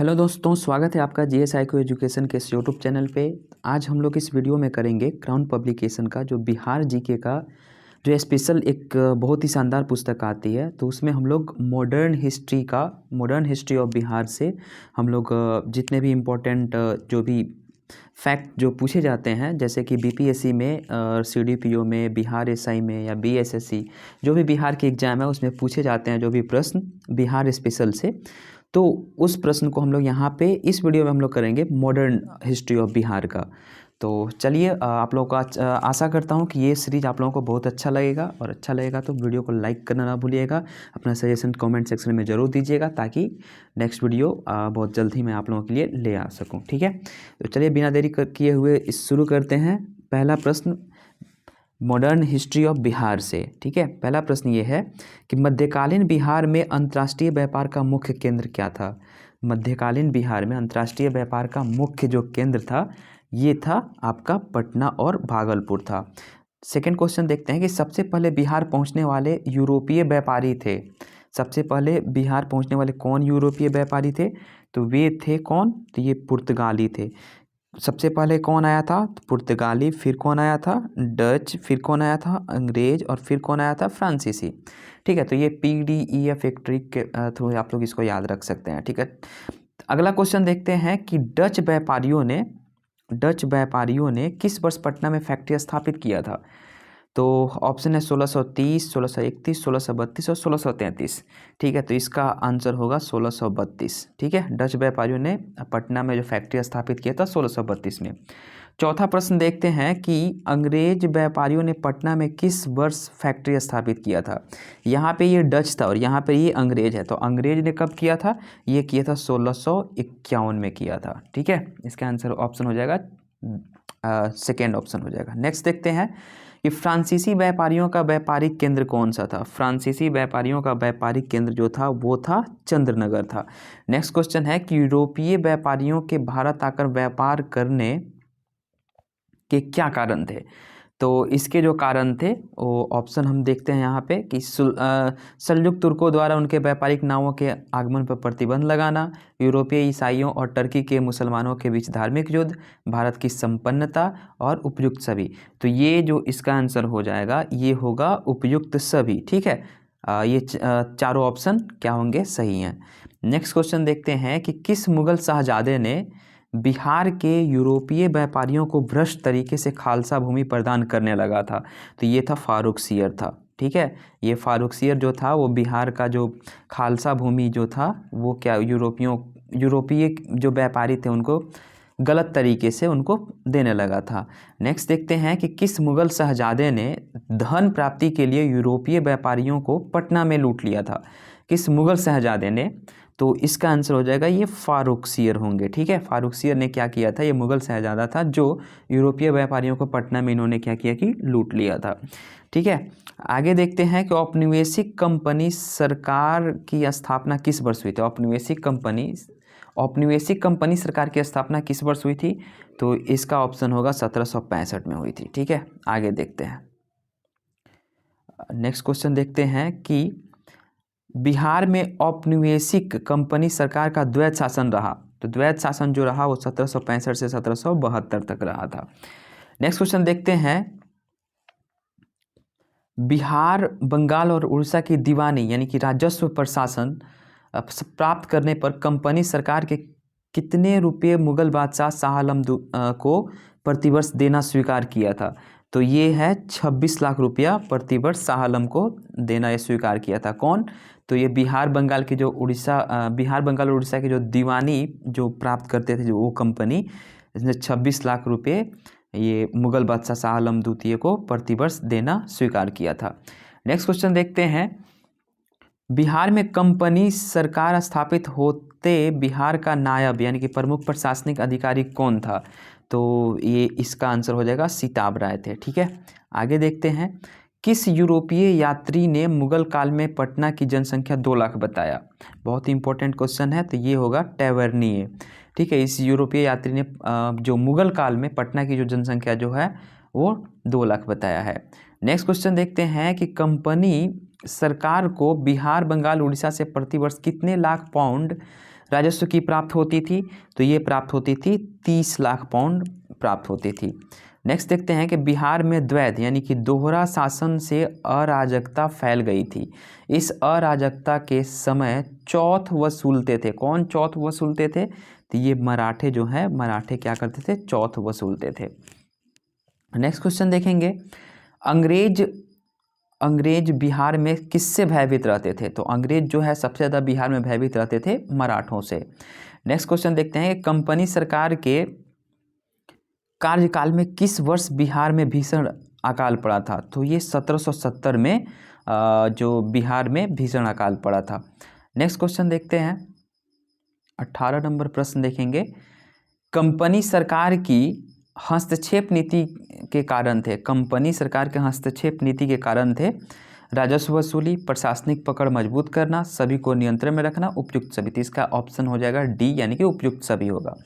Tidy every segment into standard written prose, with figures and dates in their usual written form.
Hello दोस्तों, स्वागत है आपका जीएस आईक्यू एजुकेशन के इस यूट्यूब चैनल पे। आज हम लोग इस वीडियो में करेंगे क्राउन पब्लिकेशन का जो बिहार जीके का जो स्पेशल एक बहुत ही शानदार पुस्तक आती है। तो उसमें हम लोग मॉडर्न हिस्ट्री ऑफ बिहार से हम लोग जितने भी इम्पोर्टेंट जो भी फैक्ट जो पूछे जाते हैं, जैसे कि बीपीएससी में, सीडीपीओ में, बिहार एसआई में या बीएसएससी, जो भी बिहार के एग्ज़ाम है उसमें पूछे जाते हैं जो भी प्रश्न बिहार स्पेशल से, तो उस प्रश्न को हम लोग यहाँ पे इस वीडियो में हम लोग करेंगे मॉडर्न हिस्ट्री ऑफ बिहार का। तो चलिए, आप लोगों का आशा करता हूँ कि ये सीरीज़ आप लोगों को बहुत अच्छा लगेगा, और अच्छा लगेगा तो वीडियो को लाइक करना ना भूलिएगा। अपना सजेशन कमेंट सेक्शन में ज़रूर दीजिएगा ताकि नेक्स्ट वीडियो बहुत जल्द ही मैं आप लोगों के लिए ले आ सकूँ। ठीक है, तो चलिए बिना देरी किए हुए शुरू करते हैं। पहला प्रश्न मॉडर्न हिस्ट्री ऑफ बिहार से। ठीक है, पहला प्रश्न ये है कि मध्यकालीन बिहार में अंतर्राष्ट्रीय व्यापार का मुख्य केंद्र क्या था। मध्यकालीन बिहार में अंतर्राष्ट्रीय व्यापार का मुख्य जो केंद्र था ये था आपका पटना और भागलपुर था। सेकंड क्वेश्चन देखते हैं कि सबसे पहले बिहार पहुंचने वाले यूरोपीय व्यापारी थे। सबसे पहले बिहार पहुंचने वाले कौन यूरोपीय व्यापारी थे? तो वे थे कौन? तो ये पुर्तगाली थे। सबसे पहले कौन आया था? पुर्तगाली। फिर कौन आया था? डच। फिर कौन आया था? अंग्रेज। और फिर कौन आया था? फ्रांसीसी। ठीक है, तो ये PDEF एक ट्रिक के थ्रू आप लोग इसको याद रख सकते हैं। ठीक है, अगला क्वेश्चन देखते हैं कि डच व्यापारियों ने किस वर्ष पटना में फैक्ट्री स्थापित किया था। तो ऑप्शन है 1630, 1631, 1632 और 1633। ठीक है, तो इसका आंसर होगा 1632। ठीक है, डच व्यापारियों ने पटना में जो फैक्ट्री स्थापित किया था 1632 में। चौथा प्रश्न देखते हैं कि अंग्रेज व्यापारियों ने पटना में किस वर्ष फैक्ट्री स्थापित किया था। यहाँ पे ये डच था और यहाँ पे ये अंग्रेज है, तो अंग्रेज ने कब किया था? ये किया था 1651 में किया था। ठीक है, इसका आंसर ऑप्शन हो जाएगा सेकेंड ऑप्शन हो जाएगा। नेक्स्ट देखते हैं कि फ्रांसीसी व्यापारियों का व्यापारिक केंद्र कौन सा था। फ्रांसीसी व्यापारियों का व्यापारिक केंद्र जो था वो था चंद्रनगर था। नेक्स्ट क्वेश्चन है कि यूरोपीय व्यापारियों के भारत आकर व्यापार करने के क्या कारण थे। तो इसके जो कारण थे वो ऑप्शन हम देखते हैं यहाँ पे कि सल्जुक तुर्कों द्वारा उनके व्यापारिक नावों के आगमन पर प्रतिबंध लगाना, यूरोपीय ईसाइयों और टर्की के मुसलमानों के बीच धार्मिक युद्ध, भारत की संपन्नता और उपयुक्त सभी। तो ये जो इसका आंसर हो जाएगा ये होगा उपयुक्त सभी। ठीक है, ये चारों ऑप्शन क्या होंगे? सही हैं। नेक्स्ट क्वेश्चन देखते हैं कि किस मुगल शाहजादे ने बिहार के यूरोपीय व्यापारियों को भ्रष्ट तरीके से खालसा भूमि प्रदान करने लगा था। तो ये था फारुखसियर था। ठीक है, ये फारुखसियर जो था वो बिहार का जो खालसा भूमि जो था वो क्या यूरोपीय जो व्यापारी थे उनको गलत तरीके से उनको देने लगा था। नेक्स्ट देखते हैं कि किस मुगल शहजादे ने धन प्राप्ति के लिए यूरोपीय व्यापारियों को पटना में लूट लिया था। किस मुगल शहजादे ने? तो इसका आंसर हो जाएगा ये फारुखसियर होंगे। ठीक है, फारुखसियर ने क्या किया था? ये मुगल शहजादा था जो यूरोपीय व्यापारियों को पटना में इन्होंने क्या किया कि लूट लिया था। ठीक है, आगे देखते हैं कि औपनिवेशिक कंपनी सरकार की स्थापना किस वर्ष हुई थी। औपनिवेशिक कंपनी सरकार की स्थापना किस वर्ष हुई थी? तो इसका ऑप्शन होगा 1765 में हुई थी। ठीक है, आगे देखते हैं। नेक्स्ट क्वेश्चन देखते हैं कि बिहार में औपनिवेशिक कंपनी सरकार का द्वैत शासन रहा। तो द्वैत शासन जो रहा वो 1765 से 1772 तक रहा था। नेक्स्ट क्वेश्चन देखते हैं, बिहार, बंगाल और उड़ीसा की दीवानी यानी कि राजस्व प्रशासन प्राप्त करने पर कंपनी सरकार के कितने रुपये मुगल बादशाह शाह आलम को प्रतिवर्ष देना स्वीकार किया था। तो ये है 26 लाख रुपया प्रतिवर्ष शाह आलम को देना ये स्वीकार किया था। कौन? तो ये बिहार बंगाल और उड़ीसा की जो दीवानी जो प्राप्त करते थे जो वो कंपनी, इसने 26 लाख रुपये ये मुगल बादशाह शाह आलम द्वितीय को प्रतिवर्ष देना स्वीकार किया था। नेक्स्ट क्वेश्चन देखते हैं, बिहार में कंपनी सरकार स्थापित होते बिहार का नायब यानी कि प्रमुख प्रशासनिक अधिकारी कौन था। तो ये इसका आंसर हो जाएगा सीताब राय थे। ठीक है, आगे देखते हैं, किस यूरोपीय यात्री ने मुगल काल में पटना की जनसंख्या 2 लाख बताया। बहुत ही इंपॉर्टेंट क्वेश्चन है, तो ये होगा टैवर्निए। ठीक है, इस यूरोपीय यात्री ने जो मुगल काल में पटना की जो जनसंख्या जो है वो 2 लाख बताया है। नेक्स्ट क्वेश्चन देखते हैं कि कंपनी सरकार को बिहार, बंगाल, उड़ीसा से प्रतिवर्ष कितने लाख पाउंड राजस्व की प्राप्त होती थी? तो ये प्राप्त होती थी 30 लाख पाउंड प्राप्त होती थी। नेक्स्ट देखते हैं कि बिहार में द्वैध यानी कि दोहरा शासन से अराजकता फैल गई थी। इस अराजकता के समय चौथ वसूलते थे। कौन चौथ वसूलते थे? तो ये मराठे जो हैं, मराठे क्या करते थे? चौथ वसूलते थे। नेक्स्ट क्वेश्चन देखेंगे, अंग्रेज बिहार में किससे भयभीत रहते थे? तो अंग्रेज जो है सबसे ज़्यादा बिहार में भयभीत रहते थे मराठों से। नेक्स्ट क्वेश्चन देखते हैं कि कंपनी सरकार के कार्यकाल में किस वर्ष बिहार में भीषण अकाल पड़ा था? तो ये 1770 में जो बिहार में भीषण अकाल पड़ा था। नेक्स्ट क्वेश्चन देखते हैं, 18 नंबर प्रश्न देखेंगे, कंपनी सरकार की हस्तक्षेप नीति के कारण थे। कंपनी सरकार के हस्तक्षेप नीति के कारण थे राजस्व वसूली, प्रशासनिक पकड़ मजबूत करना, सभी को नियंत्रण में रखना, उपयुक्त सभी। तो इसका ऑप्शन हो जाएगा डी यानी कि उपयुक्त सभी होगा।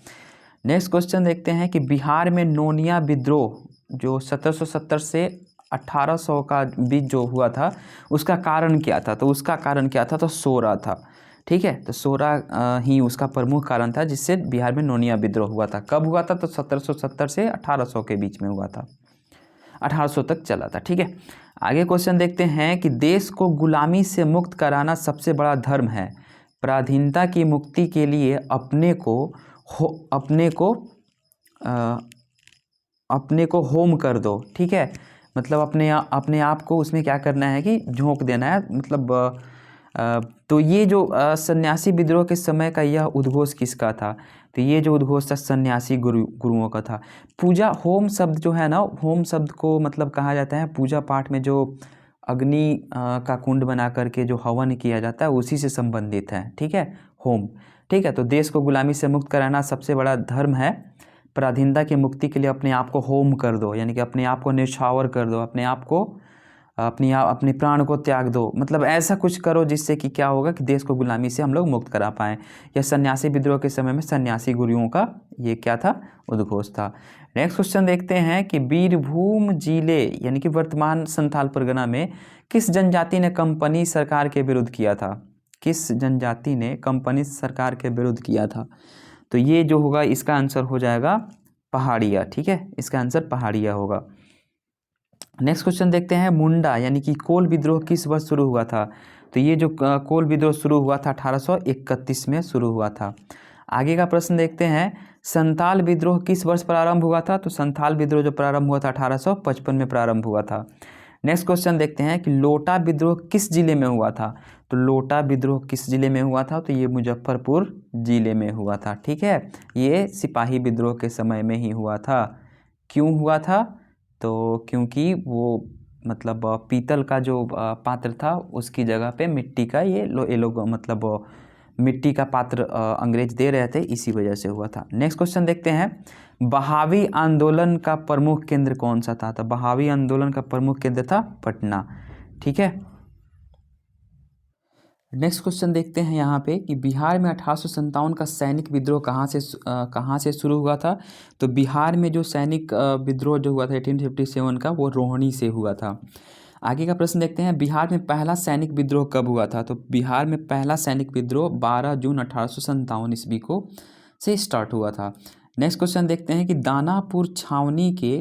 नेक्स्ट क्वेश्चन देखते हैं कि बिहार में नोनिया विद्रोह जो 1770 से 1800 का बीच जो हुआ था उसका कारण क्या था? तो उसका कारण क्या था? तो सोरा था। ठीक है, तो सोरा ही उसका प्रमुख कारण था जिससे बिहार में नोनिया विद्रोह हुआ था। कब हुआ था? तो 1770 से 1800 के बीच में हुआ था, 1800 तक चला था। ठीक है, आगे क्वेश्चन देखते हैं कि देश को गुलामी से मुक्त कराना सबसे बड़ा धर्म है। पराधीनता की मुक्ति के लिए अपने को होम कर दो। ठीक है, मतलब अपने आप को उसमें क्या करना है कि झोंक देना है, मतलब तो ये जो सन्यासी विद्रोह के समय का यह उद्घोष किसका था? तो ये जो उद्घोष था सन्यासी गुरुओं का था। पूजा, होम शब्द जो है ना, होम शब्द को मतलब कहा जाता है पूजा पाठ में जो अग्नि का कुंड बना करके जो हवन किया जाता है उसी से संबंधित है। ठीक है, होम। ठीक है, तो देश को गुलामी से मुक्त कराना सबसे बड़ा धर्म है। पराधीनता की मुक्ति के लिए अपने आप को होम कर दो, यानी कि अपने आप को न्यौछावर कर दो, अपने आप को अपने प्राण को त्याग दो, मतलब ऐसा कुछ करो जिससे कि क्या होगा कि देश को गुलामी से हम लोग मुक्त करा पाएँ। यह सन्यासी विद्रोह के समय में सन्यासी गुरुओं का ये क्या था? उद्घोष था। नेक्स्ट क्वेश्चन देखते हैं कि बीरभूम जिले यानी कि वर्तमान संथाल परगना में किस जनजाति ने कंपनी सरकार के विरुद्ध किया था? किस जनजाति ने कंपनी सरकार के विरुद्ध किया था? तो ये जो होगा इसका आंसर हो जाएगा पहाड़िया। ठीक है, इसका आंसर पहाड़िया होगा। नेक्स्ट क्वेश्चन देखते हैं, मुंडा यानी कि कोल विद्रोह किस वर्ष शुरू हुआ था? तो ये जो कोल विद्रोह शुरू हुआ था 1831 में शुरू हुआ था। आगे का प्रश्न देखते हैं, संथाल विद्रोह किस वर्ष प्रारंभ हुआ था? तो संथाल विद्रोह जो प्रारंभ हुआ था 1855 में प्रारंभ हुआ था। नेक्स्ट क्वेश्चन देखते हैं कि लोटा विद्रोह किस जिले में हुआ था? तो लोटा विद्रोह किस जिले में हुआ था? तो ये मुजफ्फरपुर जिले में हुआ था। ठीक है, ये सिपाही विद्रोह के समय में ही हुआ था। क्यों हुआ था? तो क्योंकि वो मतलब पीतल का जो पात्र था उसकी जगह पे मिट्टी का ये लोग मतलब मिट्टी का पात्र अंग्रेज दे रहे थे, इसी वजह से हुआ था। नेक्स्ट क्वेश्चन देखते हैं, बहावी आंदोलन का प्रमुख केंद्र कौन सा था? तो बहावी आंदोलन का प्रमुख केंद्र था पटना। ठीक है, नेक्स्ट क्वेश्चन देखते हैं यहाँ पे कि बिहार में 1857 का सैनिक विद्रोह कहाँ से शुरू हुआ था? तो बिहार में जो सैनिक विद्रोह जो हुआ था 1857 का, वो रोहिणी से हुआ था। आगे का प्रश्न देखते हैं, बिहार में पहला सैनिक विद्रोह कब हुआ था? तो बिहार में पहला सैनिक विद्रोह 12 जून 1857 ईस्वी को से स्टार्ट हुआ था। नेक्स्ट क्वेश्चन देखते हैं कि दानापुर छावनी के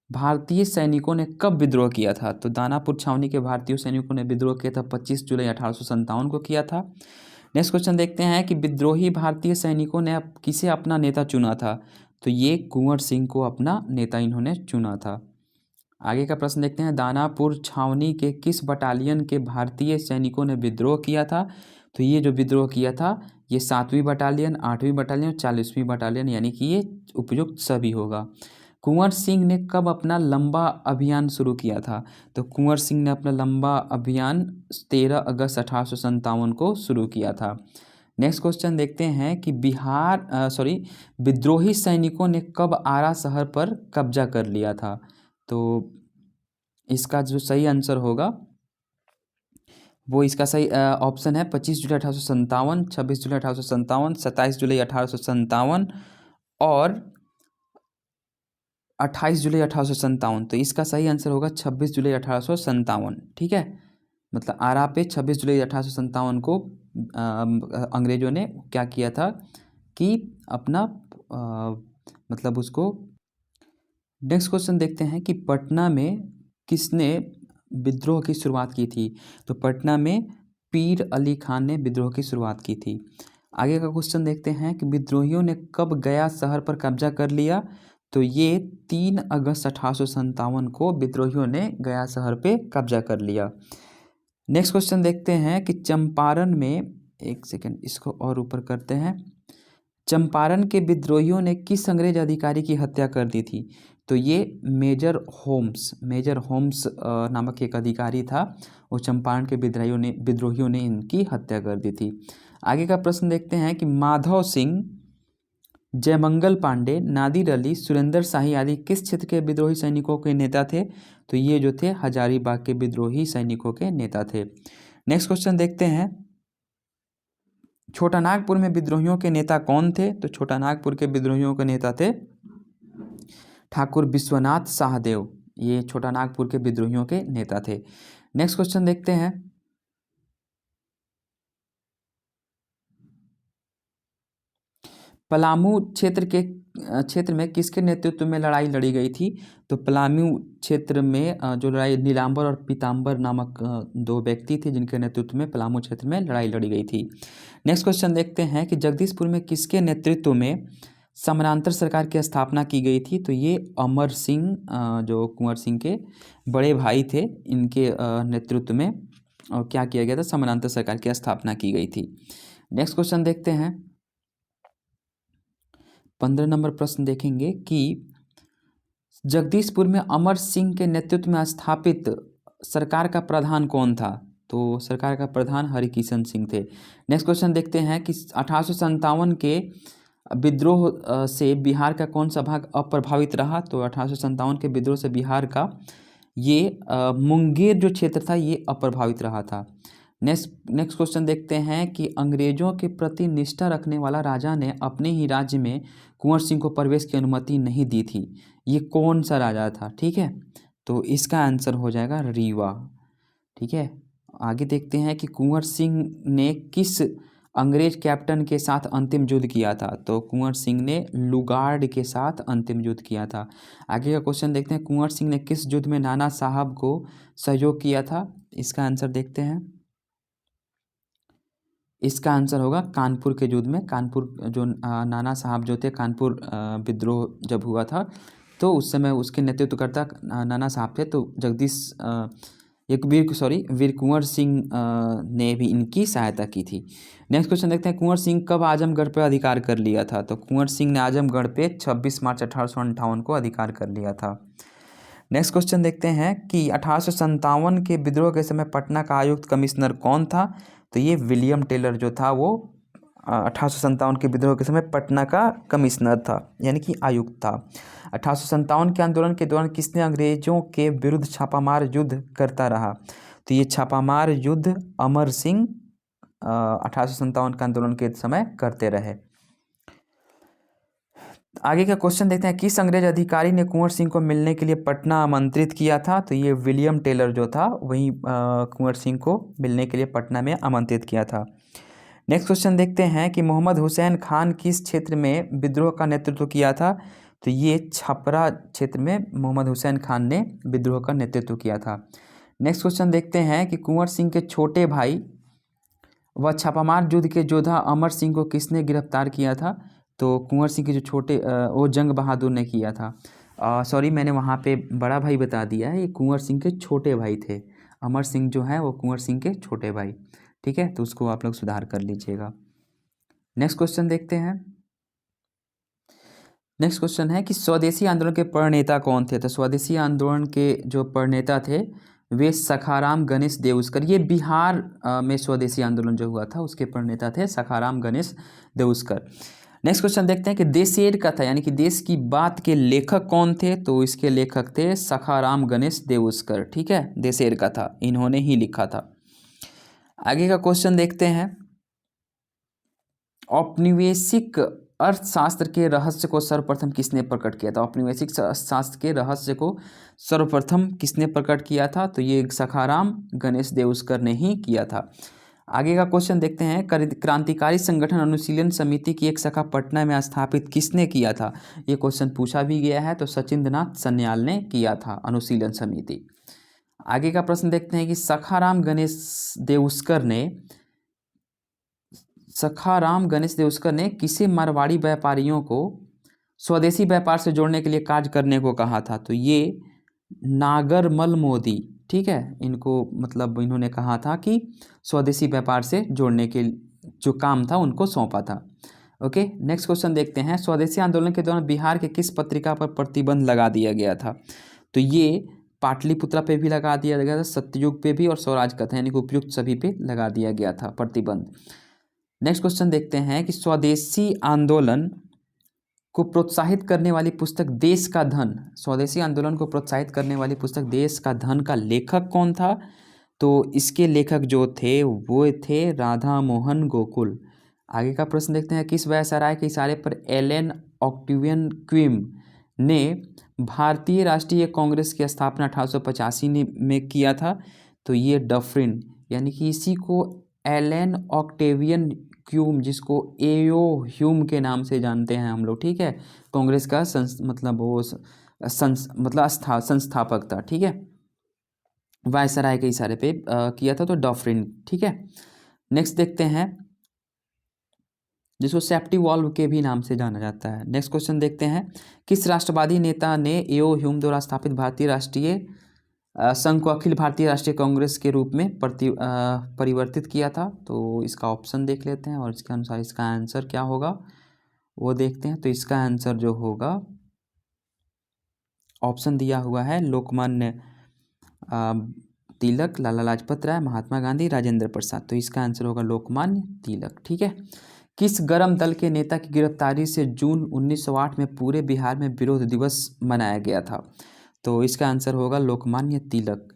भारतीय सैनिकों ने कब विद्रोह किया था? तो दानापुर छावनी के भारतीय सैनिकों ने विद्रोह किया था 25 जुलाई 1857 को किया था। नेक्स्ट क्वेश्चन देखते हैं कि विद्रोही भारतीय सैनिकों ने किसे अपना नेता चुना था? तो ये कुंवर सिंह को अपना नेता इन्होंने चुना था। आगे का प्रश्न देखते हैं, दानापुर छावनी के किस बटालियन के भारतीय सैनिकों ने विद्रोह किया था? तो ये जो विद्रोह किया था ये 7वीं बटालियन, 8वीं बटालियन, 40वीं बटालियन, यानी कि ये उपयुक्त सभी होगा। कुंवर सिंह ने कब अपना लंबा अभियान शुरू किया था? तो कुंवर सिंह ने अपना लंबा अभियान 13 अगस्त 1857 को शुरू किया था। नेक्स्ट क्वेश्चन देखते हैं कि विद्रोही सैनिकों ने कब आरा शहर पर कब्जा कर लिया था? तो इसका जो सही आंसर होगा वो इसका सही ऑप्शन है 25 जुलाई 1857, 26 जुलाई 1857, 27 जुलाई 1857 और 28 जुलाई 1857। तो इसका सही आंसर होगा 26 जुलाई 1857। ठीक है, मतलब आरा पे 26 जुलाई 1857 को अंग्रेज़ों ने क्या किया था कि अपना मतलब उसको। नेक्स्ट क्वेश्चन देखते हैं कि पटना में किसने विद्रोह की शुरुआत की थी। तो पटना में पीर अली खान ने विद्रोह की शुरुआत की थी। आगे का क्वेश्चन देखते हैं कि विद्रोहियों ने कब गया शहर पर कब्जा कर लिया। तो ये 3 अगस्त 1857 को विद्रोहियों ने गया शहर पे कब्जा कर लिया। नेक्स्ट क्वेश्चन देखते हैं कि चंपारण में, एक सेकेंड इसको और ऊपर करते हैं, चंपारण के विद्रोहियों ने किस अंग्रेज अधिकारी की हत्या कर दी थी। तो ये मेजर होम्स नामक एक अधिकारी था, वो चंपारण के विद्रोहियों ने इनकी हत्या कर दी थी। आगे का प्रश्न देखते हैं कि माधव सिंह, जयमंगल पांडे, नादिर अली, सुरेंद्र शाही आदि किस क्षेत्र के विद्रोही सैनिकों के नेता थे। तो ये जो थे हजारीबाग के विद्रोही सैनिकों के नेता थे। नेक्स्ट क्वेश्चन देखते हैं, छोटा नागपुर में विद्रोहियों के नेता कौन थे। तो छोटा नागपुर के विद्रोहियों के नेता थे ठाकुर विश्वनाथ शाहदेव, ये छोटा नागपुर के विद्रोहियों के नेता थे। नेक्स्ट क्वेश्चन देखते हैं, पलामू क्षेत्र में किसके नेतृत्व में लड़ाई लड़ी गई थी। तो पलामू क्षेत्र में जो लड़ाई नीलांबर और पीतांबर नामक 2 व्यक्ति थे, जिनके नेतृत्व में पलामू क्षेत्र में लड़ाई लड़ी गई थी। नेक्स्ट क्वेश्चन देखते हैं कि जगदीशपुर में किसके नेतृत्व में समानांतर सरकार की स्थापना की गई थी। तो ये अमर सिंह, जो कुंवर सिंह के बड़े भाई थे, इनके नेतृत्व में क्या किया गया था, समानांतर सरकार की स्थापना की गई थी। नेक्स्ट क्वेश्चन देखते हैं, 15 नंबर प्रश्न देखेंगे कि जगदीशपुर में अमर सिंह के नेतृत्व में स्थापित सरकार का प्रधान कौन था। तो सरकार का प्रधान हरिकिशन सिंह थे। नेक्स्ट क्वेश्चन देखते हैं कि 1857 के विद्रोह से बिहार का कौन सा भाग अप्रभावित रहा। तो 1857 के विद्रोह से बिहार का ये मुंगेर जो क्षेत्र था ये अप्रभावित रहा था। नेक्स्ट क्वेश्चन देखते हैं कि अंग्रेजों के प्रति निष्ठा रखने वाला राजा ने अपने ही राज्य में कुंवर सिंह को प्रवेश की अनुमति नहीं दी थी। ये कौन सा राजा था, ठीक है। तो इसका आंसर हो जाएगा रीवा, ठीक है। आगे देखते हैं कि कुंवर सिंह ने किस अंग्रेज कैप्टन के साथ अंतिम युद्ध किया था। तो कुंवर सिंह ने लुगार्ड के साथ अंतिम युद्ध किया था। आगे का क्वेश्चन देखते हैं, कुंवर सिंह ने किस युद्ध में नाना साहब को सहयोग किया था। इसका आंसर देखते हैं, इसका आंसर होगा कानपुर के युद्ध में। कानपुर जो नाना साहब जो थे, कानपुर विद्रोह जब हुआ था तो उस समय उसके नेतृत्वकर्ता नाना साहब थे। तो वीर कुंवर सिंह ने भी इनकी सहायता की थी। नेक्स्ट क्वेश्चन देखते हैं, कुंवर सिंह कब आजमगढ़ पर अधिकार कर लिया था। तो कुंवर सिंह ने आजमगढ़ पे 26 मार्च 1858 को अधिकार कर लिया था। नेक्स्ट क्वेश्चन देखते हैं कि 1857 के विद्रोह के समय पटना का आयुक्त कमिश्नर कौन था। तो ये विलियम टेलर जो था वो 1857 के विद्रोह के समय पटना का कमिश्नर था, यानी कि आयुक्त था। 1857 के आंदोलन के दौरान किसने अंग्रेजों के विरुद्ध छापामार युद्ध करता रहा। तो ये छापामार युद्ध अमर सिंह 1857 के आंदोलन के समय करते रहे। आगे का क्वेश्चन देखते हैं, किस अंग्रेज अधिकारी ने कुंवर सिंह को मिलने के लिए पटना आमंत्रित किया था। तो ये विलियम टेलर जो था वही कुंवर सिंह को मिलने के लिए पटना में आमंत्रित किया था। नेक्स्ट क्वेश्चन देखते हैं कि मोहम्मद हुसैन खान किस क्षेत्र में विद्रोह का नेतृत्व किया था। तो ये छपरा क्षेत्र में मोहम्मद हुसैन खान ने विद्रोह का नेतृत्व किया था। नेक्स्ट क्वेश्चन देखते हैं कि कुंवर सिंह के छोटे भाई व छापामार युद्ध के योद्धा अमर सिंह को किसने गिरफ्तार किया था। तो कुंवर सिंह के जो छोटे वो जंग बहादुर ने किया था। सॉरी, मैंने वहाँ पे बड़ा भाई बता दिया है, ये कुंवर सिंह के छोटे भाई थे। अमर सिंह जो है वो कुंवर सिंह के छोटे भाई, ठीक है। तो उसको आप लोग सुधार कर लीजिएगा। नेक्स्ट क्वेश्चन देखते हैं, नेक्स्ट क्वेश्चन है कि स्वदेशी आंदोलन के प्रणेता कौन थे। तो स्वदेशी आंदोलन के जो प्रणेता थे वे सखाराम गणेश देउस्कर। ये बिहार में स्वदेशी आंदोलन जो हुआ था उसके प्रणेता थे सखाराम गणेश देउस्कर। नेक्स्ट क्वेश्चन देखते हैं कि देशेर कथा यानी कि देश की बात के लेखक कौन थे। तो इसके लेखक थे सखाराम गणेश देउस्कर, ठीक है। देशेर कथा इन्होंने ही लिखा था। आगे का क्वेश्चन देखते हैं, औपनिवेशिक अर्थशास्त्र के रहस्य को सर्वप्रथम किसने प्रकट किया था। औपनिवेशिक शास्त्र के रहस्य को सर्वप्रथम किसने प्रकट किया था। तो ये सखाराम गणेश देउस्कर ने ही किया था। आगे का क्वेश्चन देखते हैं, क्रांतिकारी संगठन अनुशीलन समिति की एक शाखा पटना में स्थापित किसने किया था? ये क्वेश्चन पूछा भी गया है, तो सचिंद्रनाथ सन्याल ने किया था अनुशीलन समिति। आगे का प्रश्न देखते हैं कि सखाराम गणेश देउस्कर ने किसे मारवाड़ी व्यापारियों को स्वदेशी व्यापार से जोड़ने के लिए कार्य करने को कहा था? तो ये नागरमल मोदी, ठीक है, इनको मतलब इन्होंने कहा था कि स्वदेशी व्यापार से जोड़ने के जो काम था उनको सौंपा था। ओके, नेक्स्ट क्वेश्चन देखते हैं, स्वदेशी आंदोलन के दौरान बिहार के किस पत्रिका पर प्रतिबंध लगा दिया गया था? तो ये पाटलिपुत्रा पे भी लगा दिया गया था, सत्ययुग पे भी और स्वराज कथा यानी कि उपयुक्त सभी पे लगा दिया गया था प्रतिबंध। नेक्स्ट क्वेश्चन देखते हैं कि स्वदेशी आंदोलन को प्रोत्साहित करने वाली पुस्तक देश का धन, स्वदेशी आंदोलन को प्रोत्साहित करने वाली पुस्तक देश का धन का लेखक कौन था? तो इसके लेखक जो थे वो थे राधा मोहन गोकुल। आगे का प्रश्न देखते हैं, किस वायसराय के इशारे पर एलन ऑक्टेवियन क्विम ने भारतीय राष्ट्रीय कांग्रेस की स्थापना 1885 में किया था? तो ये डफरिन, यानी कि इसी को एलन ऑक्टेवियन क्यूम, जिसको एओ ह्यूम के नाम से जानते हैं हम लोग, ठीक है, कांग्रेस का संस्थापक था, ठीक है, वायसराय के इशारे पे किया था, तो डफरिन, ठीक है। नेक्स्ट देखते हैं, जिसको सेफ्टी वॉल्व के भी नाम से जाना जाता है। नेक्स्ट क्वेश्चन देखते हैं, किस राष्ट्रवादी नेता ने एओ ह्यूम द्वारा स्थापित भारतीय राष्ट्रीय संघ को अखिल भारतीय राष्ट्रीय कांग्रेस के रूप में परिवर्तित किया था? तो इसका ऑप्शन देख लेते हैं और इसके अनुसार इसका आंसर क्या होगा वो देखते हैं। तो इसका आंसर जो होगा, ऑप्शन दिया हुआ है लोकमान्य तिलक, लाला लाजपत राय, महात्मा गांधी, राजेंद्र प्रसाद। तो इसका आंसर होगा लोकमान्य तिलक, ठीक है। किस गर्म दल के नेता की गिरफ्तारी से जून 1908 में पूरे बिहार में विरोध दिवस मनाया गया था? तो इसका आंसर होगा लोकमान्य तिलक।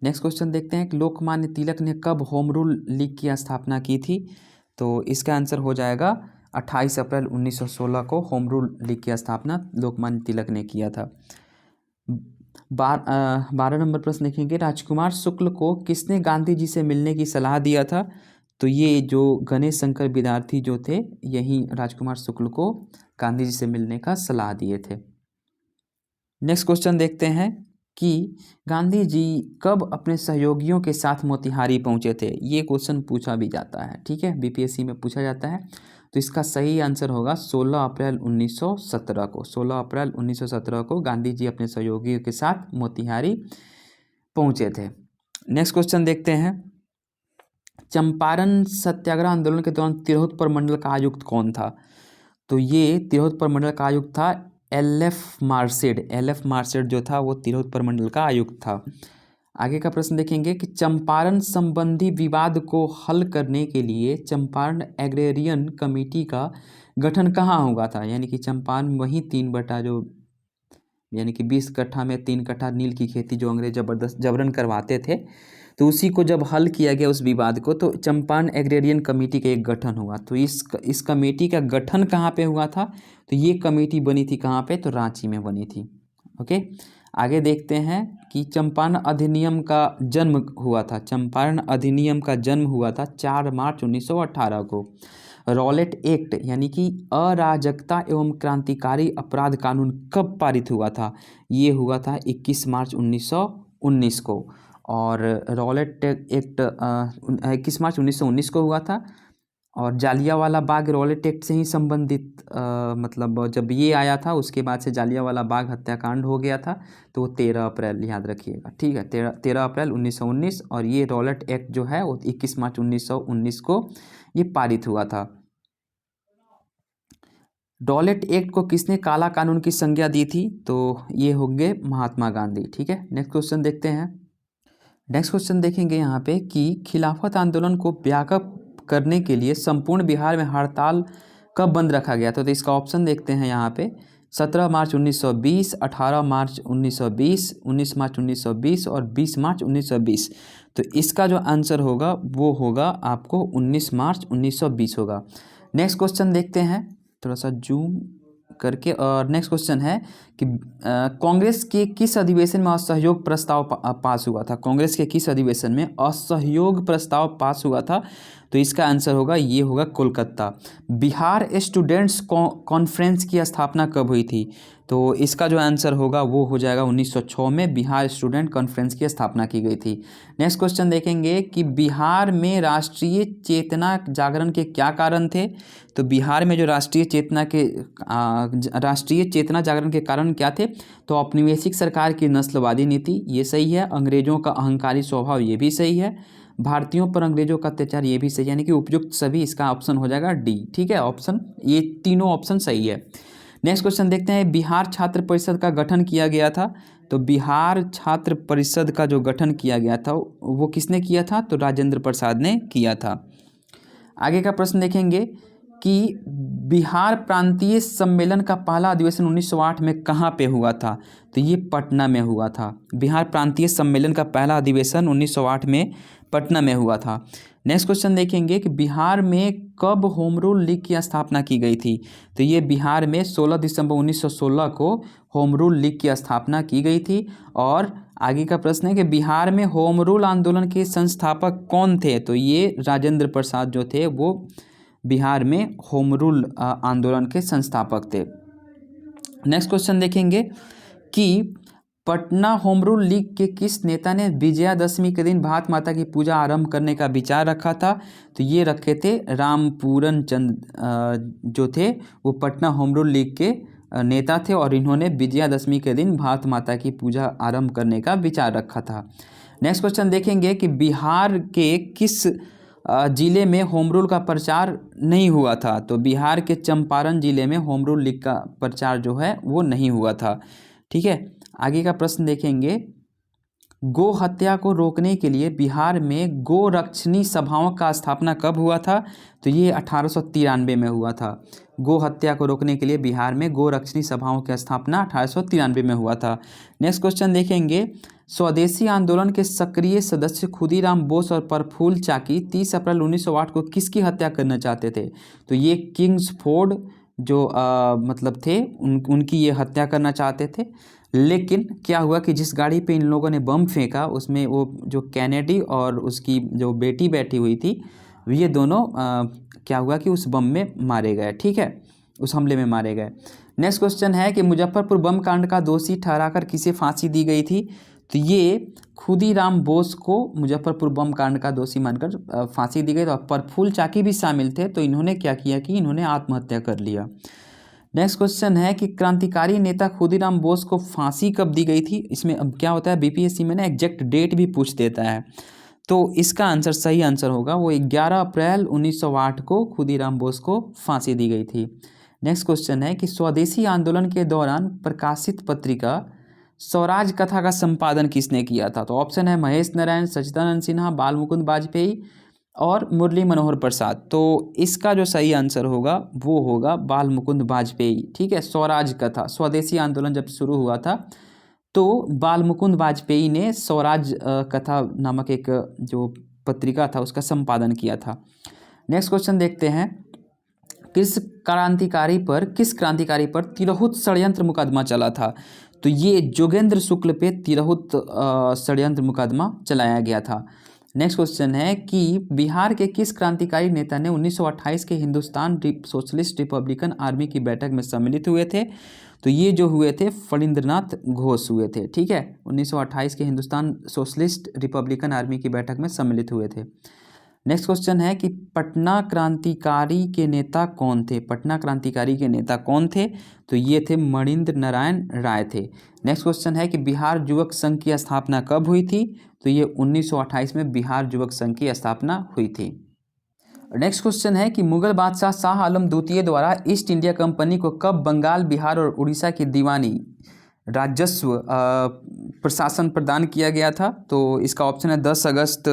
नेक्स्ट क्वेश्चन देखते हैं कि लोकमान्य तिलक ने कब होम रूल लीग की स्थापना की थी? तो इसका आंसर हो जाएगा 28 अप्रैल 1916 को होम रूल लीग की स्थापना लोकमान्य तिलक ने किया था। 12 नंबर प्रश्न देखेंगे, राजकुमार शुक्ल को किसने गांधी जी से मिलने की सलाह दिया था? तो ये जो गणेश शंकर विद्यार्थी जो थे, यही राजकुमार शुक्ल को गांधी जी से मिलने का सलाह दिए थे। नेक्स्ट क्वेश्चन देखते हैं कि गांधी जी कब अपने सहयोगियों के साथ मोतिहारी पहुंचे थे? ये क्वेश्चन पूछा भी जाता है, ठीक है, बीपीएससी में पूछा जाता है। तो इसका सही आंसर होगा 16 अप्रैल 1917 को। 16 अप्रैल 1917 को गांधी जी अपने सहयोगियों के साथ मोतिहारी पहुंचे थे। नेक्स्ट क्वेश्चन देखते हैं, चंपारण सत्याग्रह आंदोलन के दौरान तिरहुत प्रमंडल का आयुक्त कौन था? तो ये तिरहुत प्रमंडल का आयुक्त था एल.एफ. मार्सेड। एल.एफ. मार्सेड जो था वो तिरहुत प्रमंडल का आयुक्त था। आगे का प्रश्न देखेंगे कि चंपारण संबंधी विवाद को हल करने के लिए चंपारण एग्रेरियन कमेटी का गठन कहाँ हुआ था? यानी कि चंपारण वही 3 बटा जो यानी कि 20 कट्ठा में 3 कट्ठा नील की खेती जो अंग्रेज जबरदस्त जबरन करवाते थे, तो उसी को जब हल किया गया उस विवाद को, तो चंपारण एग्रेरियन कमेटी का एक गठन हुआ। तो इस कमेटी का गठन कहाँ पे हुआ था? तो ये कमेटी बनी थी कहाँ पे? तो रांची में बनी थी। ओके, आगे देखते हैं कि चंपारण अधिनियम का जन्म हुआ था। चंपारण अधिनियम का जन्म हुआ था 4 मार्च 1918 को। रॉलेट एक्ट यानी कि अराजकता एवं क्रांतिकारी अपराध कानून कब पारित हुआ था? ये हुआ था 21 मार्च 1919 को। और रॉलेट एक्ट 21 मार्च 1919 को हुआ था। और जालियांवाला बाग रॉलेट एक्ट से ही संबंधित मतलब जब ये आया था उसके बाद से जालियांवाला बाग हत्याकांड हो गया था, तो वो 13 अप्रैल याद रखिएगा, ठीक है, 13 अप्रैल 1919। और ये रॉलेट एक्ट जो है वो 21 मार्च 1919 को ये पारित हुआ था। रॉलेट एक्ट को किसने काला कानून की संज्ञा दी थी? तो ये होंगे महात्मा गांधी, ठीक है। नेक्स्ट क्वेश्चन देखते हैं। नेक्स्ट क्वेश्चन देखेंगे यहाँ पे कि खिलाफत आंदोलन को व्यापक करने के लिए संपूर्ण बिहार में हड़ताल कब बंद रखा गया था? तो इसका ऑप्शन देखते हैं यहाँ पे 17 मार्च 1920, 18 मार्च 1920, 19 मार्च 1920 और 20 मार्च 1920। तो इसका जो आंसर होगा वो होगा आपको 19 मार्च 1920 होगा। नेक्स्ट क्वेश्चन देखते हैं, थोड़ा सा जूम करके। और नेक्स्ट क्वेश्चन है कि कांग्रेस के किस अधिवेशन में असहयोग प्रस्ताव पास हुआ था? कांग्रेस के किस अधिवेशन में असहयोग प्रस्ताव पास हुआ था? तो इसका आंसर होगा, ये होगा कोलकाता। बिहार स्टूडेंट्स कॉन्फ्रेंस की स्थापना कब हुई थी? तो इसका जो आंसर होगा वो हो जाएगा 1906 में बिहार स्टूडेंट कॉन्फ्रेंस की स्थापना की गई थी। नेक्स्ट क्वेश्चन देखेंगे कि बिहार में राष्ट्रीय चेतना जागरण के क्या कारण थे? तो बिहार में जो राष्ट्रीय चेतना जागरण के कारण क्या थे? तो औपनिवेशिक सरकार की नस्लवादी नीति, ये सही है। अंग्रेजों का अहंकारी स्वभाव, ये भी सही है। भारतीयों पर अंग्रेजों का अत्याचार, ये भी सही है। यानी कि उपयुक्त सभी, इसका ऑप्शन हो जाएगा डी। ठीक है, ऑप्शन, ये तीनों ऑप्शन सही है। नेक्स्ट क्वेश्चन देखते हैं, बिहार छात्र परिषद का गठन किया गया था। तो बिहार छात्र परिषद का जो गठन किया गया था वो किसने किया था? तो राजेंद्र प्रसाद ने किया था। आगे का प्रश्न देखेंगे कि बिहार प्रांतीय सम्मेलन का पहला अधिवेशन 1908 में कहाँ पे हुआ था? तो ये पटना में हुआ था। बिहार प्रांतीय सम्मेलन का पहला अधिवेशन 1908 में पटना में हुआ था। नेक्स्ट क्वेश्चन देखेंगे कि बिहार में कब होम रूल लीग की स्थापना की गई थी? तो ये बिहार में 16 दिसंबर 1916 को होम रूल लीग की स्थापना की गई थी। और आगे का प्रश्न है कि बिहार में होम रूल आंदोलन के संस्थापक कौन थे? तो ये राजेंद्र प्रसाद जो थे वो बिहार में होम रूल आंदोलन के संस्थापक थे। नेक्स्ट क्वेश्चन देखेंगे कि पटना होम रूल लीग के किस नेता ने विजयादशमी के दिन भारत माता की पूजा आरंभ करने का विचार रखा था? तो ये रखे थे रामपूरन चंद जो थे वो पटना होम रूल लीग के नेता थे और इन्होंने विजयादशमी के दिन भारत माता की पूजा आरंभ करने का विचार रखा था। नेक्स्ट क्वेश्चन देखेंगे कि बिहार के किस जिले में होम रूल का प्रचार नहीं हुआ था? तो बिहार के चंपारण जिले में होम रूल लीग का प्रचार जो है वो नहीं हुआ था। ठीक है, आगे का प्रश्न देखेंगे, गो हत्या को रोकने के लिए बिहार में गोरक्षणी सभाओं का स्थापना कब हुआ था? तो ये 1893 में हुआ था। गो हत्या को रोकने के लिए बिहार में गोरक्षणी सभाओं की स्थापना 1893 में हुआ था। नेक्स्ट क्वेश्चन देखेंगे, स्वदेशी आंदोलन के सक्रिय सदस्य खुदीराम बोस और प्रफुल्ल चाकी 30 अप्रैल 1908 को किसकी हत्या करना चाहते थे? तो ये किंग्सफोर्ड जो मतलब थे उनकी ये हत्या करना चाहते थे। लेकिन क्या हुआ कि जिस गाड़ी पे इन लोगों ने बम फेंका उसमें वो जो कैनेडी और उसकी जो बेटी बैठी हुई थी, ये दोनों क्या हुआ कि उस बम में मारे गए। ठीक है, उस हमले में मारे गए। नेक्स्ट क्वेश्चन है कि मुजफ्फरपुर बम कांड का दोषी ठहराकर किसे फांसी दी गई थी? तो ये खुदीराम बोस को मुजफ्फरपुर बम कांड का दोषी मानकर फांसी दी गई। तो प्रफुल्ल चाकी भी शामिल थे, तो इन्होंने क्या किया कि इन्होंने आत्महत्या कर लिया। नेक्स्ट क्वेश्चन है कि क्रांतिकारी नेता खुदीराम बोस को फांसी कब दी गई थी? इसमें अब क्या होता है, बीपीएससी में ना एग्जैक्ट डेट भी पूछ देता है। तो इसका आंसर, सही आंसर होगा वो 11 अप्रैल 1908 को खुदीराम बोस को फांसी दी गई थी। नेक्स्ट क्वेश्चन है कि स्वदेशी आंदोलन के दौरान प्रकाशित पत्रिका स्वराज कथा का संपादन किसने किया था? तो ऑप्शन है महेश नारायण, सच्चिदानंद सिन्हा, बाल मुकुंद वाजपेयी और मुरली मनोहर प्रसाद। तो इसका जो सही आंसर होगा वो होगा बाल मुकुंद वाजपेयी। ठीक है, स्वराज कथा, स्वदेशी आंदोलन जब शुरू हुआ था तो बाल मुकुंद वाजपेयी ने स्वराज कथा नामक एक जो पत्रिका था उसका संपादन किया था। नेक्स्ट क्वेश्चन देखते हैं, किस क्रांतिकारी पर तिरहुत षड्यंत्र मुकदमा चला था? तो ये जोगेंद्र शुक्ल पे तिरहुत षड्यंत्र मुकदमा चलाया गया था। नेक्स्ट क्वेश्चन है कि बिहार के किस क्रांतिकारी नेता ने 1928 के हिंदुस्तान सोशलिस्ट रिपब्लिकन आर्मी की बैठक में सम्मिलित हुए थे? तो ये जो हुए थे फणींद्रनाथ घोष हुए थे। ठीक है, 1928 के हिंदुस्तान सोशलिस्ट रिपब्लिकन आर्मी की बैठक में सम्मिलित हुए थे। नेक्स्ट क्वेश्चन है कि पटना क्रांतिकारी के नेता कौन थे? पटना क्रांतिकारी के नेता कौन थे? तो ये थे मणिंद्र नारायण राय थे। नेक्स्ट क्वेश्चन है कि बिहार युवक संघ की स्थापना कब हुई थी? तो ये 1928 में बिहार युवक संघ की स्थापना हुई थी। नेक्स्ट क्वेश्चन है कि मुगल बादशाह शाह आलम द्वितीय द्वारा ईस्ट इंडिया कंपनी को कब बंगाल, बिहार और उड़ीसा की दीवानी राजस्व प्रशासन प्रदान किया गया था? तो इसका ऑप्शन है 10 अगस्त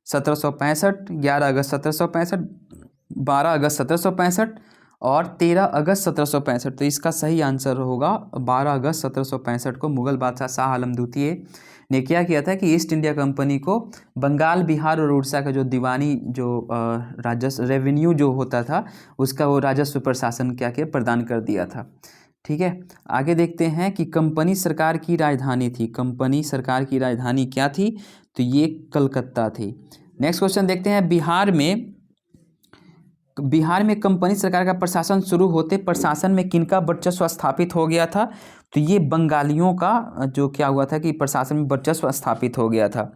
1765, 11 अगस्त 1765, 12 अगस्त 1765 और 13 अगस्त 1765। तो इसका सही आंसर होगा 12 अगस्त 1765 को मुगल बादशाह शाह आलम द्वितीय ने क्या किया था कि ईस्ट इंडिया कंपनी को बंगाल, बिहार और उड़ीसा का जो दीवानी जो राजस्व रेवेन्यू जो होता था उसका वो राजस्व प्रशासन क्या किया प्रदान कर दिया था। ठीक है, आगे देखते हैं कि कंपनी सरकार की राजधानी थी, कंपनी सरकार की राजधानी क्या थी, तो ये कलकत्ता थी। नेक्स्ट क्वेश्चन देखते हैं, बिहार में कंपनी सरकार का प्रशासन शुरू होते प्रशासन में किनका वर्चस्व स्थापित हो गया था, तो ये बंगालियों का जो क्या हुआ था कि प्रशासन में वर्चस्व स्थापित हो गया था।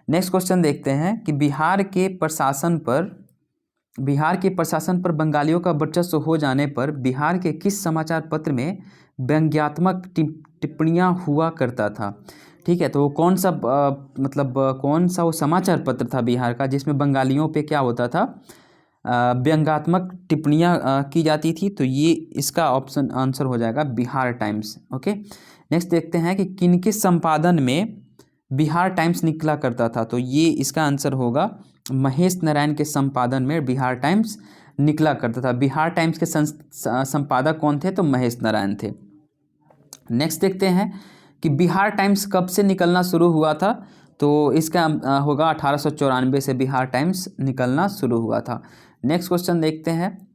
नेक्स्ट क्वेश्चन देखते हैं कि बिहार के प्रशासन पर बंगालियों का वर्चस्व हो जाने पर बिहार के किस समाचार पत्र में व्यंग्यात्मक टिप्पणियां हुआ करता था। ठीक है, तो वो कौन सा कौन सा वो समाचार पत्र था बिहार का जिसमें बंगालियों पे क्या होता था, व्यंग्यात्मक टिप्पणियां की जाती थी, तो ये इसका ऑप्शन आंसर हो जाएगा बिहार टाइम्स। ओके, नेक्स्ट देखते हैं कि किनके संपादन में बिहार टाइम्स निकला करता था, तो ये इसका आंसर होगा महेश नारायण के संपादन में बिहार टाइम्स निकला करता था। बिहार टाइम्स के संपादक कौन थे, तो महेश नारायण थे। नेक्स्ट देखते हैं कि बिहार टाइम्स कब से निकलना शुरू हुआ था, तो इसका होगा 1894 से बिहार टाइम्स निकलना शुरू हुआ था। नेक्स्ट क्वेश्चन देखते हैं,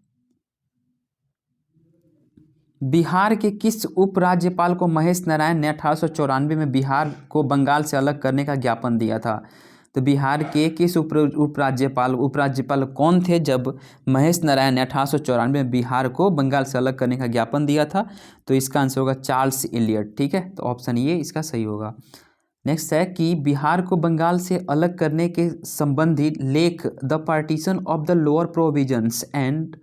बिहार के किस उपराज्यपाल को महेश नारायण ने 1894 में बिहार को बंगाल से अलग करने का ज्ञापन दिया था, तो बिहार के किस उपराज्यपाल कौन थे जब महेश नारायण ने 1894 में बिहार को बंगाल से अलग करने का ज्ञापन दिया था, तो इसका आंसर होगा चार्ल्स इलियट। ठीक है, तो ऑप्शन ये इसका सही होगा। नेक्स्ट है कि बिहार को बंगाल से अलग करने के संबंधी लेख the partition of the lower provisions and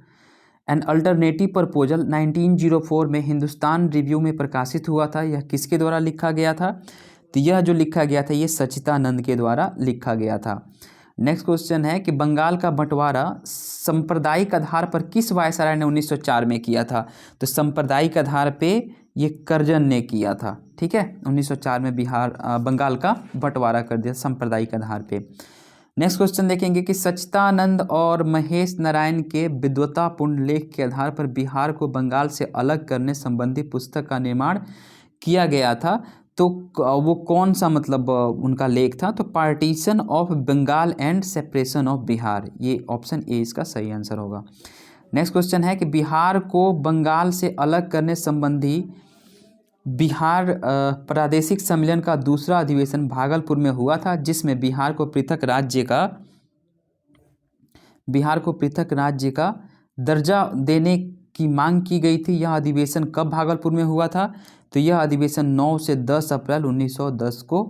an alternative proposal 1904 में हिंदुस्तान रिव्यू में प्रकाशित हुआ था। यह किसके द्वारा लिखा गया था, तो यह जो लिखा गया था ये सच्चिदानंद के द्वारा लिखा गया था। नेक्स्ट क्वेश्चन है कि बंगाल का बंटवारा सांप्रदायिक आधार पर किस वायसराय ने 1904 में किया था, तो सांप्रदायिक आधार पे ये कर्जन ने किया था। ठीक है, 1904 में बंगाल का बंटवारा कर दिया सांप्रदायिक आधार पे। नेक्स्ट क्वेश्चन देखेंगे कि सच्चिदानंद और महेश नारायण के विद्वतापूर्ण लेख के आधार पर बिहार को बंगाल से अलग करने संबंधी पुस्तक का निर्माण किया गया था, तो वो कौन सा उनका लेख था, तो partition of Bengal and separation of Bihar, ये ऑप्शन ए इसका सही आंसर होगा। नेक्स्ट क्वेश्चन है कि बिहार को बंगाल से अलग करने संबंधी बिहार प्रादेशिक सम्मेलन का दूसरा अधिवेशन भागलपुर में हुआ था, जिसमें बिहार को पृथक राज्य का दर्जा देने की मांग की गई थी। यह अधिवेशन कब भागलपुर में हुआ था, तो यह अधिवेशन 9 से 10 अप्रैल 1910 को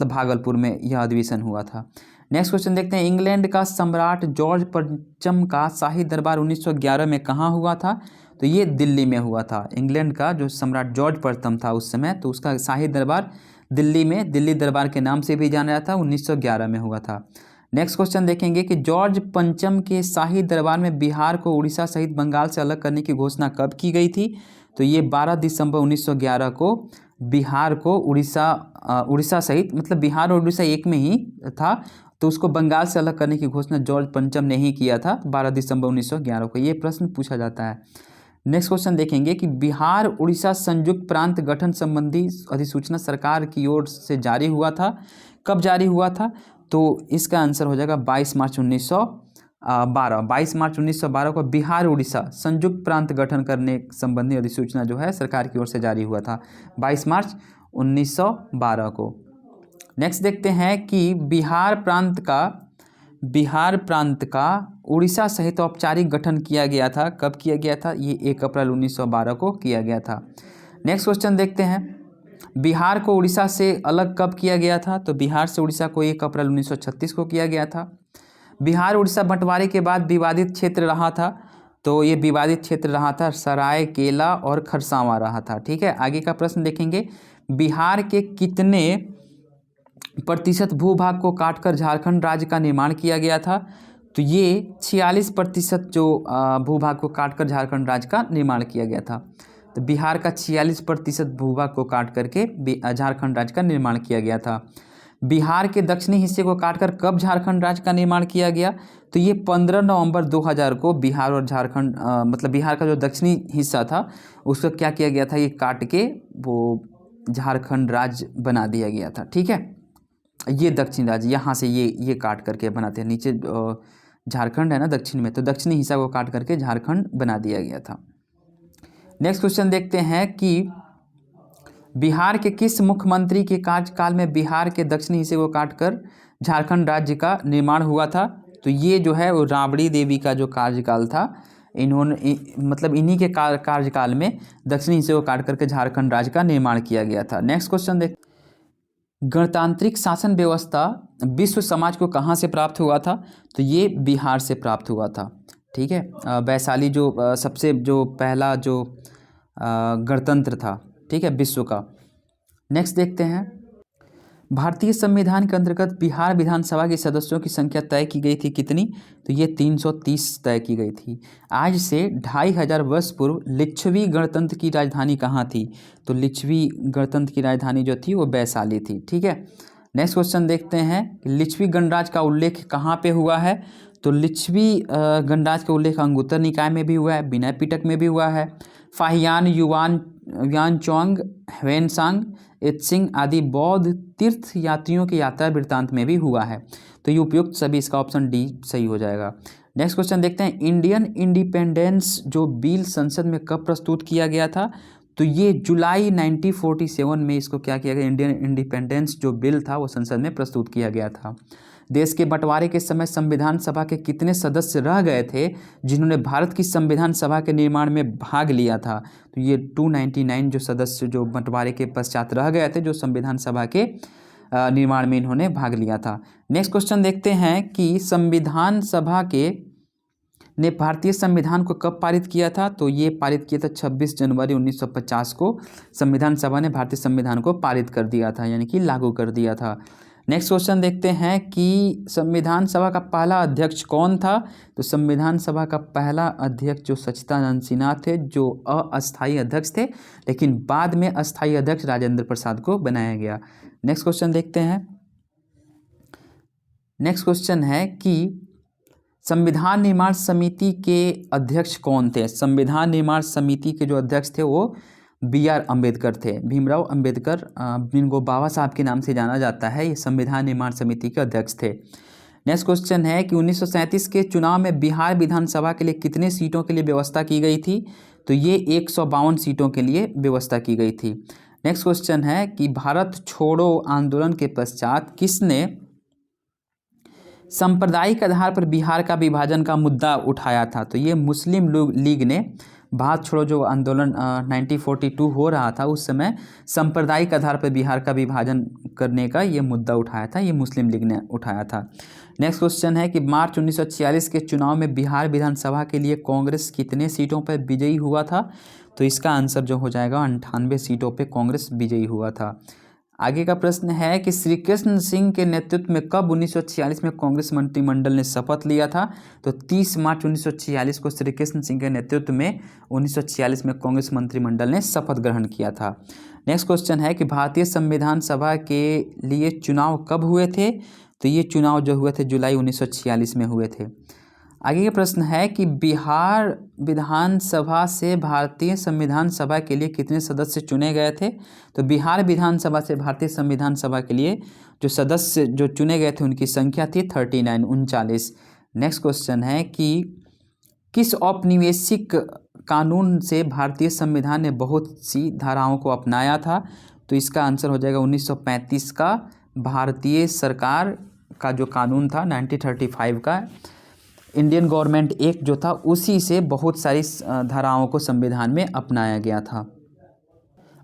भागलपुर में यह अधिवेशन हुआ था। नेक्स्ट क्वेश्चन देखते हैं, इंग्लैंड का सम्राट जॉर्ज पंचम का शाही दरबार 1911 में कहाँ हुआ था, तो ये दिल्ली में हुआ था। इंग्लैंड का जो सम्राट जॉर्ज प्रथम था उस समय, तो उसका शाही दरबार दिल्ली में दिल्ली दरबार के नाम से भी जाना जाता था, 1911 में हुआ था। नेक्स्ट क्वेश्चन देखेंगे कि जॉर्ज पंचम के शाही दरबार में बिहार को उड़ीसा सहित बंगाल से अलग करने की घोषणा कब की गई थी, तो ये 12 दिसंबर 1911 को बिहार को उड़ीसा सहित बिहार और उड़ीसा एक में ही था, तो उसको बंगाल से अलग करने की घोषणा जॉर्ज पंचम ने ही किया था 12 दिसंबर 1911 को। ये प्रश्न पूछा जाता है। नेक्स्ट क्वेश्चन देखेंगे कि बिहार उड़ीसा संयुक्त प्रांत गठन संबंधी अधिसूचना सरकार की ओर से जारी हुआ था, कब जारी हुआ था, तो इसका आंसर हो जाएगा 22 मार्च 1912 को बिहार उड़ीसा संयुक्त प्रांत गठन करने संबंधी अधिसूचना जो है सरकार की ओर से जारी हुआ था 22 मार्च 1912 को। नेक्स्ट देखते हैं कि बिहार प्रांत का उड़ीसा सहित औपचारिक गठन किया गया था, कब किया गया था, ये 1 अप्रैल 1912 को किया गया था। नेक्स्ट क्वेश्चन देखते हैं, बिहार को उड़ीसा से अलग कब किया गया था, तो बिहार से उड़ीसा को 1 अप्रैल 1936 को किया गया था। बिहार उड़ीसा बंटवारे के बाद विवादित क्षेत्र रहा था, तो ये विवादित क्षेत्र रहा था सरायकेला और खरसावां रहा था। ठीक है, आगे का प्रश्न देखेंगे, बिहार के कितने प्रतिशत भूभाग को काटकर झारखंड राज्य का निर्माण किया गया था, तो ये 46% जो भूभाग को काटकर झारखंड राज्य का निर्माण किया गया था। तो बिहार का 46% भूभाग को काट करके झारखंड राज्य का निर्माण किया गया था। बिहार के दक्षिणी हिस्से को काटकर कब झारखंड राज्य का निर्माण किया गया, तो ये 15 नवंबर 2000 को बिहार और झारखंड बिहार का जो दक्षिणी हिस्सा था उसको क्या किया गया था, ये काट के वो झारखंड राज्य बना दिया गया था। ठीक है, ये दक्षिण राज्य, यहाँ से ये काट करके बनाते हैं, नीचे झारखंड है ना दक्षिण में, तो दक्षिणी हिस्सा को काट करके झारखंड बना दिया गया था। नेक्स्ट क्वेश्चन देखते हैं कि बिहार के किस मुख्यमंत्री के कार्यकाल में बिहार के दक्षिणी हिस्से को काटकर झारखंड राज्य का निर्माण हुआ था? तो ये जो है वो राबड़ी देवी का जो कार्यकाल था, मतलब इन्हीं के कार्यकाल में दक्षिणी हिस्से को काट करके झारखंड राज्य का निर्माण किया गया था। नेक्स्ट क्वेश्चन देख, गणतांत्रिक शासन व्यवस्था विश्व समाज को कहाँ से प्राप्त हुआ था? तो ये बिहार से प्राप्त हुआ था। ठीक है, वैशाली जो सबसे जो पहला जो गणतंत्र था, ठीक है, विश्व का। नेक्स्ट देखते हैं, भारतीय संविधान के अंतर्गत बिहार विधानसभा के सदस्यों की संख्या तय की गई थी कितनी? तो ये 330 तय की गई थी। आज से 2500 वर्ष पूर्व लिच्छवी गणतंत्र की राजधानी कहाँ थी? तो लिच्छवी गणतंत्र की राजधानी जो थी वो वैशाली थी। ठीक है, नेक्स्ट क्वेश्चन देखते हैं, लिच्छवी गणराज्य का उल्लेख कहाँ पे हुआ है? तो लिच्छवी गणराज्य का उल्लेख अंगुत्तर निकाय में भी हुआ है, विनय पिटक में भी हुआ है, फाहियान, युआनचोंग, ह्वेनसांग, इत्सिंग आदि बौद्ध तीर्थ यात्रियों के यात्रा वृत्तांत में भी हुआ है। तो ये उपयुक्त सभी, इसका ऑप्शन डी सही हो जाएगा। नेक्स्ट क्वेश्चन देखते हैं, इंडियन इंडिपेंडेंस जो बिल संसद में कब प्रस्तुत किया गया था? तो ये जुलाई 1947 में इसको क्या किया गया, इंडियन इंडिपेंडेंस जो बिल था वो संसद में प्रस्तुत किया गया था। देश के बंटवारे के समय संविधान सभा के कितने सदस्य रह गए थे जिन्होंने भारत की संविधान सभा के निर्माण में भाग लिया था? तो ये 299 जो सदस्य जो बंटवारे के पश्चात रह गए थे, जो संविधान सभा के निर्माण में इन्होंने भाग लिया था। नेक्स्ट क्वेश्चन देखते हैं कि संविधान सभा के ने भारतीय संविधान को कब पारित किया था? तो ये पारित किया था 26 जनवरी 1950 को संविधान सभा ने भारतीय संविधान को पारित कर दिया था, यानी कि लागू कर दिया था। नेक्स्ट क्वेश्चन देखते हैं कि संविधान सभा का पहला अध्यक्ष कौन था? तो संविधान सभा का पहला अध्यक्ष जो सच्चिदानंद सिन्हा थे, जो अस्थायी अध्यक्ष थे, लेकिन बाद में अस्थायी अध्यक्ष राजेंद्र प्रसाद को बनाया गया। नेक्स्ट क्वेश्चन देखते हैं, नेक्स्ट क्वेश्चन है कि संविधान निर्माण समिति के अध्यक्ष कौन थे? संविधान निर्माण समिति के जो अध्यक्ष थे वो BR अम्बेडकर थे, भीमराव अम्बेडकर, जिनको बाबा साहब के नाम से जाना जाता है, ये संविधान निर्माण समिति के अध्यक्ष थे। नेक्स्ट क्वेश्चन है कि 1937 के चुनाव में बिहार विधानसभा के लिए कितने सीटों के लिए व्यवस्था की गई थी? तो ये 152 सीटों के लिए व्यवस्था की गई थी। नेक्स्ट क्वेश्चन है कि भारत छोड़ो आंदोलन के पश्चात किसने सांप्रदायिक आधार पर बिहार का विभाजन का मुद्दा उठाया था? तो ये मुस्लिम लीग ने भारत छोड़ो जो आंदोलन 1942 हो रहा था, उस समय सांप्रदायिक आधार पर बिहार का विभाजन करने का ये मुद्दा उठाया था, ये मुस्लिम लीग ने उठाया था। नेक्स्ट क्वेश्चन है कि मार्च 1946 के चुनाव में बिहार विधानसभा के लिए कांग्रेस कितने सीटों पर विजयी हुआ था? तो इसका आंसर जो हो जाएगा 98 सीटों पर कांग्रेस विजयी हुआ था। आगे का प्रश्न है कि श्री कृष्ण सिंह के नेतृत्व में कब 1946 में कांग्रेस मंत्रिमंडल ने शपथ लिया था? तो 30 मार्च 1946 को श्री कृष्ण सिंह के नेतृत्व में 1946 में कांग्रेस मंत्रिमंडल ने शपथ ग्रहण किया था। नेक्स्ट क्वेश्चन है कि भारतीय संविधान सभा के लिए चुनाव कब हुए थे? तो ये चुनाव जो हुए थे जुलाई 1946 में हुए थे। आगे का प्रश्न है कि बिहार विधानसभा से भारतीय संविधान सभा के लिए कितने सदस्य चुने गए थे? तो बिहार विधानसभा से भारतीय संविधान सभा के लिए जो सदस्य जो चुने गए थे उनकी संख्या थी 39। नेक्स्ट क्वेश्चन है कि किस औपनिवेशिक कानून से भारतीय संविधान ने बहुत सी धाराओं को अपनाया था? तो इसका आंसर हो जाएगा 1935 का भारतीय सरकार का जो कानून था 1935 का इंडियन गवर्नमेंट एक्ट जो था, उसी से बहुत सारी धाराओं को संविधान में अपनाया गया था।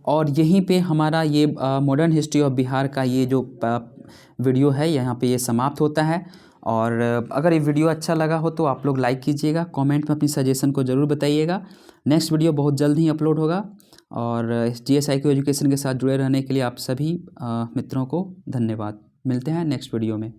और यहीं पे हमारा ये मॉडर्न हिस्ट्री ऑफ बिहार का ये जो वीडियो है यहाँ पे ये समाप्त होता है। और अगर ये वीडियो अच्छा लगा हो तो आप लोग लाइक कीजिएगा, कमेंट में अपनी सजेशन को ज़रूर बताइएगा। नेक्स्ट वीडियो बहुत जल्द ही अपलोड होगा। और GSIQ एजुकेशन के साथ जुड़े रहने के लिए आप सभी मित्रों को धन्यवाद। मिलते हैं नेक्स्ट वीडियो में।